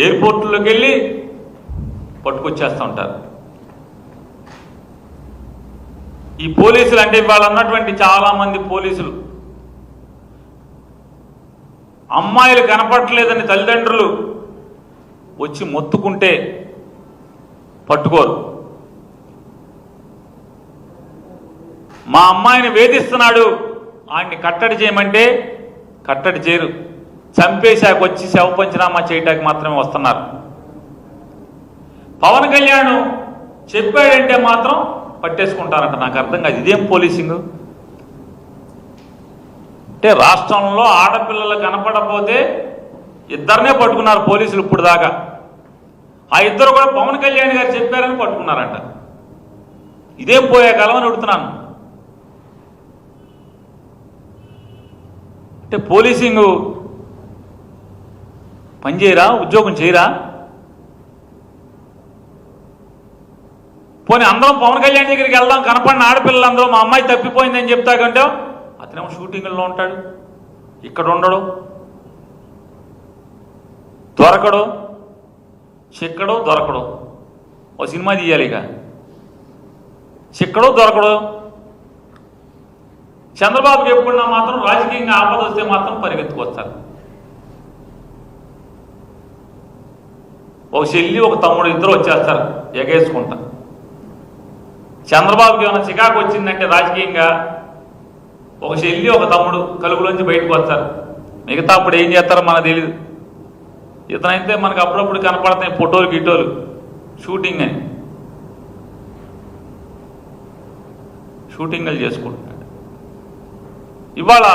ఎయిర్పోర్టులోకి వెళ్ళి పట్టుకొచ్చేస్తూ ఉంటారు. ఈ పోలీసులు అంటే ఇవాళ ఉన్నటువంటి చాలామంది పోలీసులు అమ్మాయిలు కనపడలేదని తల్లిదండ్రులు వచ్చి మొత్తుకుంటే పట్టుకోరు. మా అమ్మాయిని వేధిస్తున్నాడు, ఆయన్ని కట్టడి చేయమంటే కట్టడి చేయరు. చంపేశాక వచ్చి శవ పంచనామా చేయడానికి మాత్రమే వస్తున్నారు. పవన్ కళ్యాణ్ చెప్పాడంటే మాత్రం పట్టేసుకుంటారంట. నాకు అర్థం కాదు, ఇదేం పోలీసింగ్ అంటే? రాష్ట్రంలో ఆడపిల్లలు కనపడకపోతే ఇద్దరినే పట్టుకున్నారు పోలీసులు ఇప్పుడు దాకా. ఆ ఇద్దరు కూడా పవన్ కళ్యాణ్ గారు చెప్పారని పట్టుకున్నారంట. ఇదేం పోయే కాలం అని అడుగుతున్నాను. అంటే పోలీసింగ్ పని చేయరా, ఉద్యోగం చేయరా? పోనీ అందరం పవన్ కళ్యాణ్ దగ్గరికి వెళ్దాం, కనపడిన ఆడపిల్లలు అందరూ మా అమ్మాయి తప్పిపోయిందని చెప్తాకంటే అతనేమో షూటింగ్లో ఉంటాడు, ఇక్కడ ఉండడు, దొరకడు, చిక్కడు దొరకడు. ఓ సినిమా తీయాలి, ఇక చిక్కడు దొరకడు. చంద్రబాబుకి ఎప్పుడున్నా మాత్రం రాజకీయంగా ఆపద వస్తే మాత్రం పరిగెత్తుకొస్తారు. ఒక చెల్లి ఒక తమ్ముడు ఇద్దరు వచ్చేస్తారు ఎగేసుకుంటా. చంద్రబాబుకి ఏమైనా చికాకు వచ్చిందంటే రాజకీయంగా ఒక చెల్లి ఒక తమ్ముడు కలుగులోంచి బయటకు వస్తారు. మిగతా అప్పుడు ఏం చేస్తారో మనకు తెలియదు. ఇతనైతే మనకు అప్పుడప్పుడు కనపడతాయి ఫోటోలు గిటోలు, షూటింగ్ అని షూటింగ్లు చేసుకుంటున్నాడు. ఇవాళ